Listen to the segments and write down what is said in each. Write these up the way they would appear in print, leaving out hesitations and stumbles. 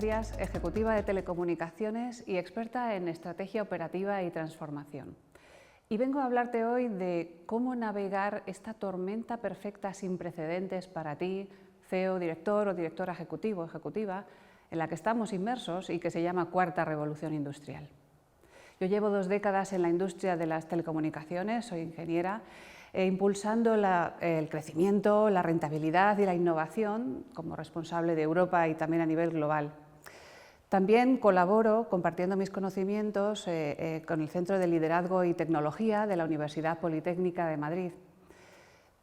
Arias, ejecutiva de telecomunicaciones y experta en estrategia operativa y transformación. Y vengo a hablarte hoy de cómo navegar esta tormenta perfecta sin precedentes para ti, CEO, director o directora ejecutivo o ejecutiva, en la que estamos inmersos y que se llama cuarta revolución industrial. Yo llevo 2 décadas en la industria de las telecomunicaciones, soy ingeniera, impulsando el crecimiento, la rentabilidad y la innovación como responsable de Europa y también a nivel global. También colaboro compartiendo mis conocimientos con el Centro de Liderazgo y Tecnología de la Universidad Politécnica de Madrid.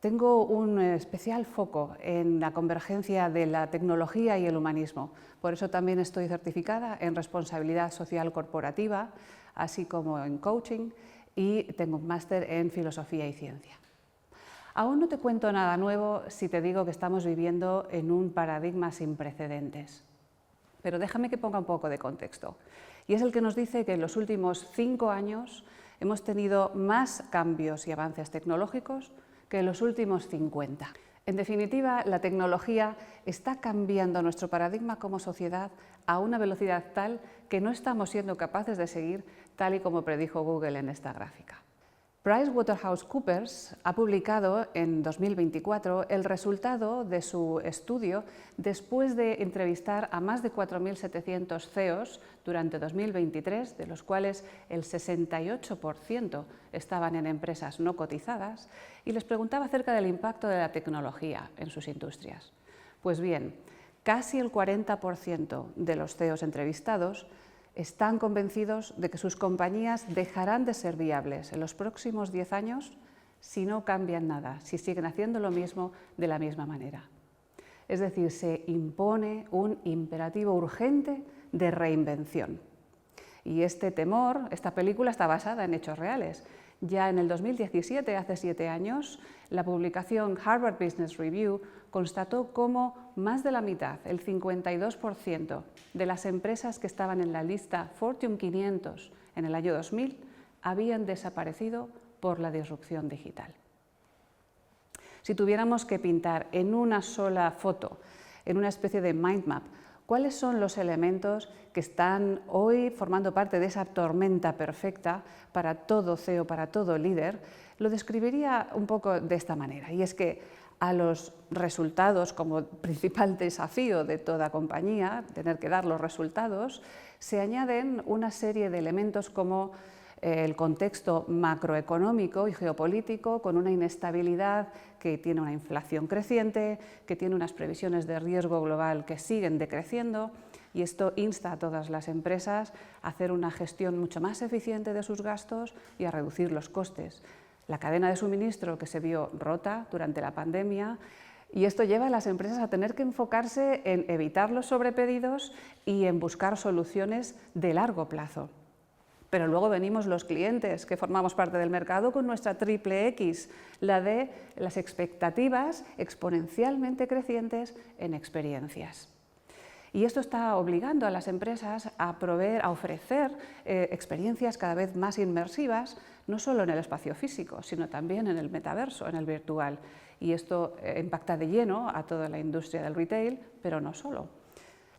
Tengo un especial foco en la convergencia de la tecnología y el humanismo. Por eso también estoy certificada en responsabilidad social corporativa, así como en coaching, y tengo un máster en filosofía y ciencia. Aún no te cuento nada nuevo si te digo que estamos viviendo en un paradigma sin precedentes. Pero déjame que ponga un poco de contexto. Y es el que nos dice que en los últimos 5 años hemos tenido más cambios y avances tecnológicos que en los últimos 50. En definitiva, la tecnología está cambiando nuestro paradigma como sociedad a una velocidad tal que no estamos siendo capaces de seguir, tal y como predijo Google en esta gráfica. PricewaterhouseCoopers ha publicado en 2024 el resultado de su estudio después de entrevistar a más de 4.700 CEOs durante 2023, de los cuales el 68% estaban en empresas no cotizadas, y les preguntaba acerca del impacto de la tecnología en sus industrias. Pues bien, casi el 40% de los CEOs entrevistados están convencidos de que sus compañías dejarán de ser viables en los próximos 10 años si no cambian nada, si siguen haciendo lo mismo de la misma manera. Es decir, se impone un imperativo urgente de reinvención. Y este temor, esta película está basada en hechos reales. Ya en el 2017, hace 7 años, la publicación Harvard Business Review constató cómo más de la mitad, el 52% de las empresas que estaban en la lista Fortune 500 en el año 2000 habían desaparecido por la disrupción digital. Si tuviéramos que pintar en una sola foto, en una especie de mind map, ¿cuáles son los elementos que están hoy formando parte de esa tormenta perfecta para todo CEO, para todo líder? Lo describiría un poco de esta manera, y es que a los resultados como principal desafío de toda compañía, tener que dar los resultados, se añaden una serie de elementos como el contexto macroeconómico y geopolítico, con una inestabilidad que tiene una inflación creciente, que tiene unas previsiones de riesgo global que siguen decreciendo, y esto insta a todas las empresas a hacer una gestión mucho más eficiente de sus gastos y a reducir los costes. La cadena de suministro que se vio rota durante la pandemia, y esto lleva a las empresas a tener que enfocarse en evitar los sobrepedidos y en buscar soluciones de largo plazo. Pero luego venimos los clientes que formamos parte del mercado con nuestra triple X, la de las expectativas exponencialmente crecientes en experiencias. Y esto está obligando a las empresas a ofrecer experiencias cada vez más inmersivas, no solo en el espacio físico, sino también en el metaverso, en el virtual. Y esto impacta de lleno a toda la industria del retail, pero no solo.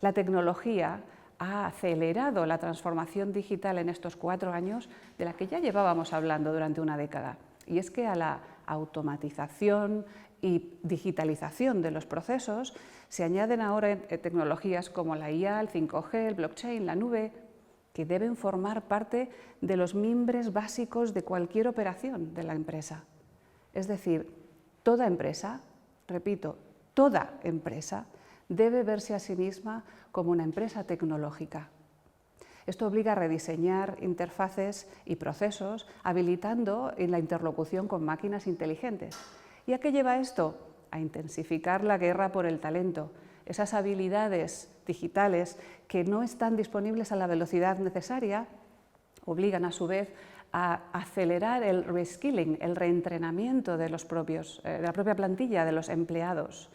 La tecnología ha acelerado la transformación digital en estos 4 años, de la que ya llevábamos hablando durante una década. Y es que a la automatización y digitalización de los procesos se añaden ahora tecnologías como la IA, el 5G, el blockchain, la nube, que deben formar parte de los mimbres básicos de cualquier operación de la empresa. Es decir, toda empresa, repito, toda empresa debe verse a sí misma como una empresa tecnológica. Esto obliga a rediseñar interfaces y procesos, habilitando la interlocución con máquinas inteligentes. ¿Y a qué lleva esto? A intensificar la guerra por el talento, esas habilidades digitales que no están disponibles a la velocidad necesaria, obligan a su vez a acelerar el reskilling, el reentrenamiento de la propia plantilla de los empleados.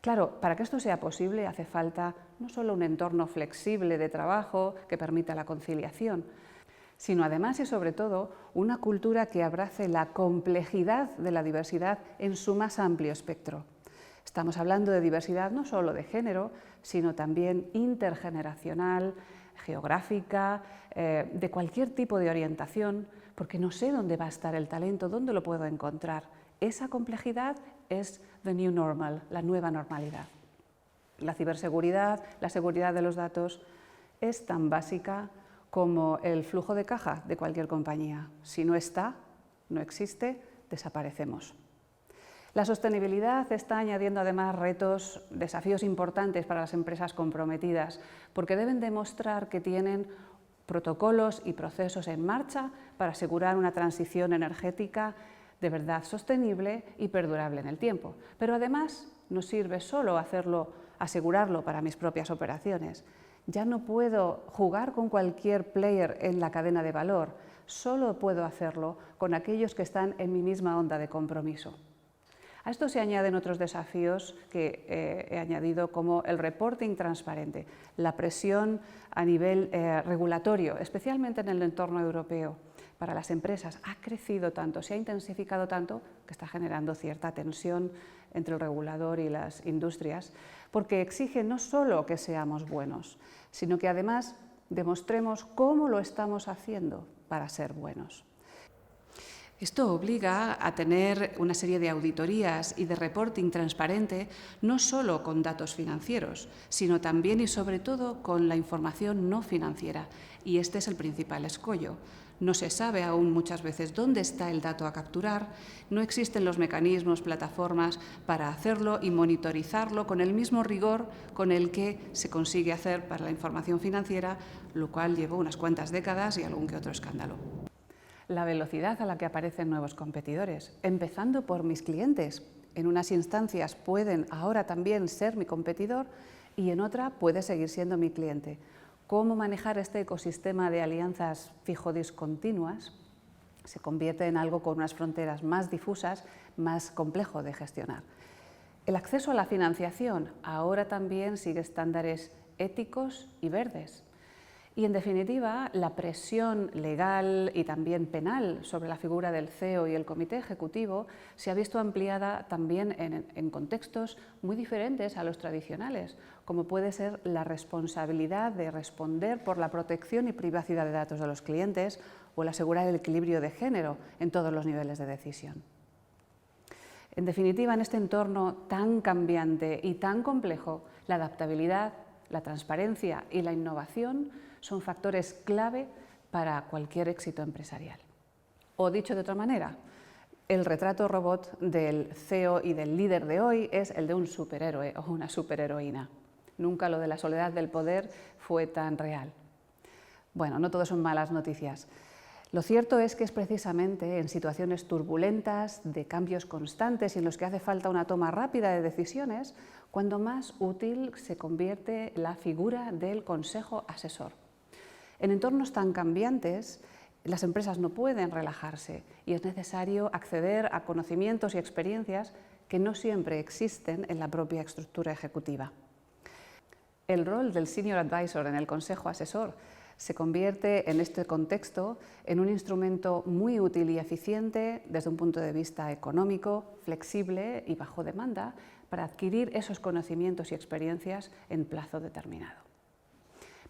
Claro, para que esto sea posible hace falta no solo un entorno flexible de trabajo que permita la conciliación, sino además y sobre todo una cultura que abrace la complejidad de la diversidad en su más amplio espectro. Estamos hablando de diversidad no solo de género, sino también intergeneracional, geográfica, de cualquier tipo de orientación, porque no sé dónde va a estar el talento, dónde lo puedo encontrar. Esa complejidad es the new normal, la nueva normalidad. La ciberseguridad, la seguridad de los datos es tan básica como el flujo de caja de cualquier compañía. Si no está, no existe, desaparecemos. La sostenibilidad está añadiendo además retos, desafíos importantes para las empresas comprometidas, porque deben demostrar que tienen protocolos y procesos en marcha para asegurar una transición energética de verdad sostenible y perdurable en el tiempo. Pero además no sirve solo asegurarlo para mis propias operaciones. Ya no puedo jugar con cualquier player en la cadena de valor, solo puedo hacerlo con aquellos que están en mi misma onda de compromiso. A esto se añaden otros desafíos que he añadido, como el reporting transparente, la presión a nivel regulatorio, especialmente en el entorno europeo. Para las empresas ha crecido tanto, se ha intensificado tanto, que está generando cierta tensión entre el regulador y las industrias, porque exige no solo que seamos buenos, sino que además demostremos cómo lo estamos haciendo para ser buenos. Esto obliga a tener una serie de auditorías y de reporting transparente, no solo con datos financieros, sino también y sobre todo con la información no financiera. Y este es el principal escollo. No se sabe aún muchas veces dónde está el dato a capturar, no existen los mecanismos, plataformas para hacerlo y monitorizarlo con el mismo rigor con el que se consigue hacer para la información financiera, lo cual llevó unas cuantas décadas y algún que otro escándalo. La velocidad a la que aparecen nuevos competidores, empezando por mis clientes. En unas instancias pueden ahora también ser mi competidor y en otra puede seguir siendo mi cliente. ¿Cómo manejar este ecosistema de alianzas fijo-discontinuas? Se convierte en algo con unas fronteras más difusas, más complejo de gestionar. El acceso a la financiación ahora también sigue estándares éticos y verdes. Y, en definitiva, la presión legal y también penal sobre la figura del CEO y el comité ejecutivo se ha visto ampliada también en contextos muy diferentes a los tradicionales, como puede ser la responsabilidad de responder por la protección y privacidad de datos de los clientes o el asegurar el equilibrio de género en todos los niveles de decisión. En definitiva, en este entorno tan cambiante y tan complejo, la adaptabilidad, la transparencia y la innovación son factores clave para cualquier éxito empresarial. O dicho de otra manera, el retrato robot del CEO y del líder de hoy es el de un superhéroe o una superheroína. Nunca lo de la soledad del poder fue tan real. Bueno, no todo son malas noticias. Lo cierto es que es precisamente en situaciones turbulentas, de cambios constantes y en los que hace falta una toma rápida de decisiones, cuando más útil se convierte la figura del consejo asesor. En entornos tan cambiantes, las empresas no pueden relajarse y es necesario acceder a conocimientos y experiencias que no siempre existen en la propia estructura ejecutiva. El rol del Senior Advisor en el consejo asesor se convierte en este contexto en un instrumento muy útil y eficiente desde un punto de vista económico, flexible y bajo demanda para adquirir esos conocimientos y experiencias en plazo determinado.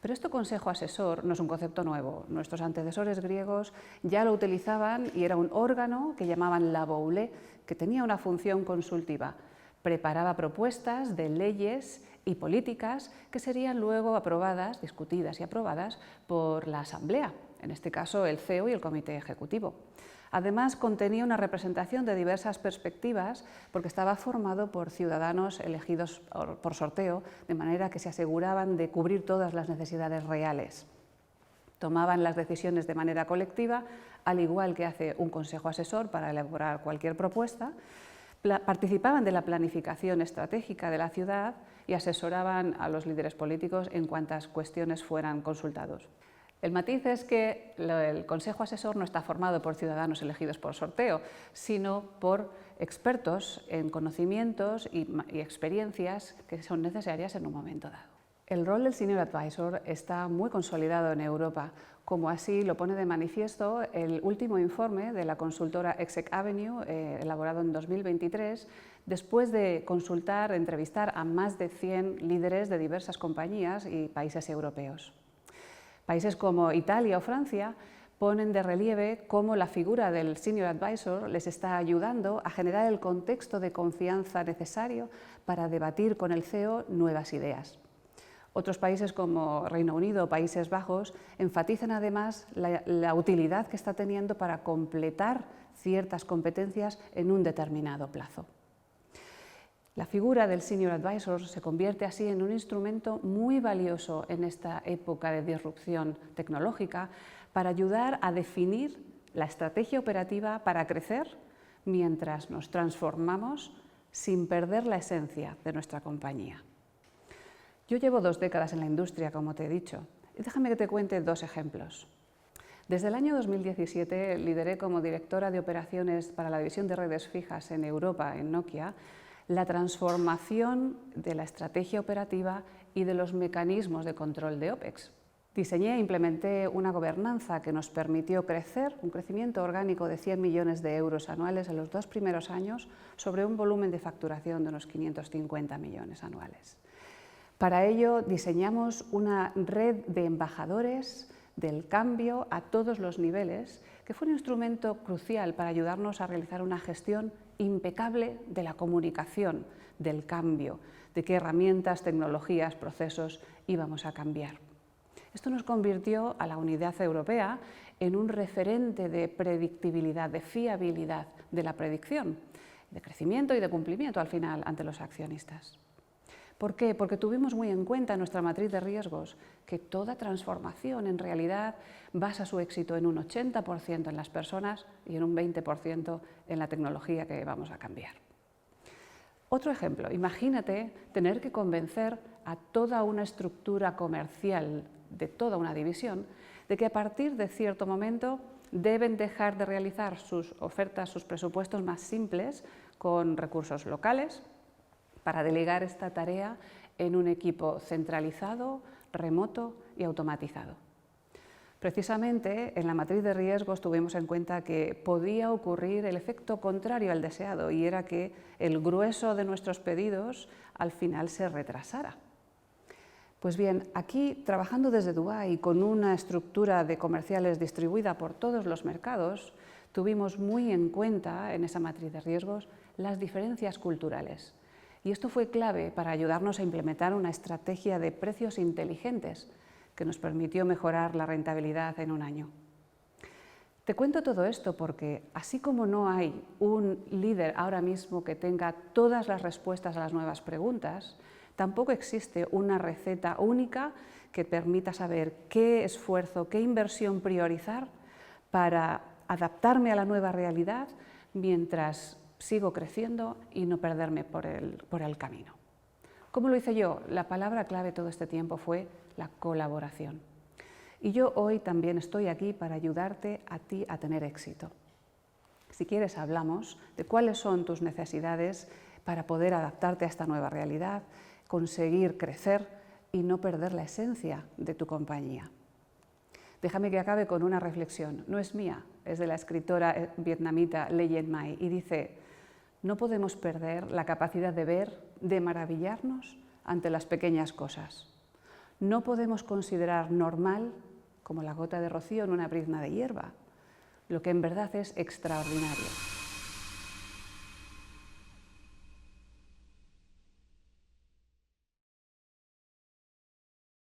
Pero este consejo asesor no es un concepto nuevo. Nuestros antecesores griegos ya lo utilizaban y era un órgano que llamaban la boule, que tenía una función consultiva. Preparaba propuestas de leyes y políticas que serían luego aprobadas, discutidas y aprobadas por la asamblea, en este caso el CEO y el comité ejecutivo. Además, contenía una representación de diversas perspectivas porque estaba formado por ciudadanos elegidos por sorteo, de manera que se aseguraban de cubrir todas las necesidades reales. Tomaban las decisiones de manera colectiva, al igual que hace un consejo asesor para elaborar cualquier propuesta. Participaban de la planificación estratégica de la ciudad y asesoraban a los líderes políticos en cuantas cuestiones fueran consultados. El matiz es que el consejo asesor no está formado por ciudadanos elegidos por sorteo, sino por expertos en conocimientos y experiencias que son necesarias en un momento dado. El rol del Senior Advisor está muy consolidado en Europa, como así lo pone de manifiesto el último informe de la consultora Exec Avenue, elaborado en 2023, después de consultar, entrevistar a más de 100 líderes de diversas compañías y países europeos. Países como Italia o Francia ponen de relieve cómo la figura del Senior Advisor les está ayudando a generar el contexto de confianza necesario para debatir con el CEO nuevas ideas. Otros países como Reino Unido o Países Bajos enfatizan además la utilidad que está teniendo para completar ciertas competencias en un determinado plazo. La figura del Senior Advisor se convierte así en un instrumento muy valioso en esta época de disrupción tecnológica para ayudar a definir la estrategia operativa para crecer mientras nos transformamos sin perder la esencia de nuestra compañía. Yo llevo 2 décadas en la industria, como te he dicho, y déjame que te cuente 2 ejemplos. Desde el año 2017 lideré como directora de operaciones para la división de redes fijas en Europa, en Nokia, la transformación de la estrategia operativa y de los mecanismos de control de OPEX. Diseñé e implementé una gobernanza que nos permitió crecer, un crecimiento orgánico de 100 millones de euros anuales en los 2 primeros años sobre un volumen de facturación de unos 550 millones anuales. Para ello diseñamos una red de embajadores del cambio a todos los niveles, que fue un instrumento crucial para ayudarnos a realizar una gestión impecable de la comunicación, del cambio, de qué herramientas, tecnologías, procesos íbamos a cambiar. Esto nos convirtió a la unidad europea en un referente de predictibilidad, de fiabilidad de la predicción, de crecimiento y de cumplimiento al final ante los accionistas. ¿Por qué? Porque tuvimos muy en cuenta en nuestra matriz de riesgos que toda transformación en realidad basa su éxito en un 80% en las personas y en un 20% en la tecnología que vamos a cambiar. Otro ejemplo, imagínate tener que convencer a toda una estructura comercial de toda una división de que a partir de cierto momento deben dejar de realizar sus ofertas, sus presupuestos más simples con recursos locales, para delegar esta tarea en un equipo centralizado, remoto y automatizado. Precisamente en la matriz de riesgos tuvimos en cuenta que podía ocurrir el efecto contrario al deseado, y era que el grueso de nuestros pedidos al final se retrasara. Pues bien, aquí, trabajando desde Dubái con una estructura de comerciales distribuida por todos los mercados, tuvimos muy en cuenta en esa matriz de riesgos las diferencias culturales. Y esto fue clave para ayudarnos a implementar una estrategia de precios inteligentes que nos permitió mejorar la rentabilidad en un año. Te cuento todo esto porque, así como no hay un líder ahora mismo que tenga todas las respuestas a las nuevas preguntas, tampoco existe una receta única que permita saber qué esfuerzo, qué inversión priorizar para adaptarme a la nueva realidad mientras sigo creciendo y no perderme por el camino. ¿Cómo lo hice yo? La palabra clave todo este tiempo fue la colaboración. Y yo hoy también estoy aquí para ayudarte a ti a tener éxito. Si quieres, hablamos de cuáles son tus necesidades para poder adaptarte a esta nueva realidad, conseguir crecer y no perder la esencia de tu compañía. Déjame que acabe con una reflexión. No es mía, es de la escritora vietnamita Le Yen Mai, y dice: no podemos perder la capacidad de ver, de maravillarnos ante las pequeñas cosas. No podemos considerar normal como la gota de rocío en una brizna de hierba, lo que en verdad es extraordinario.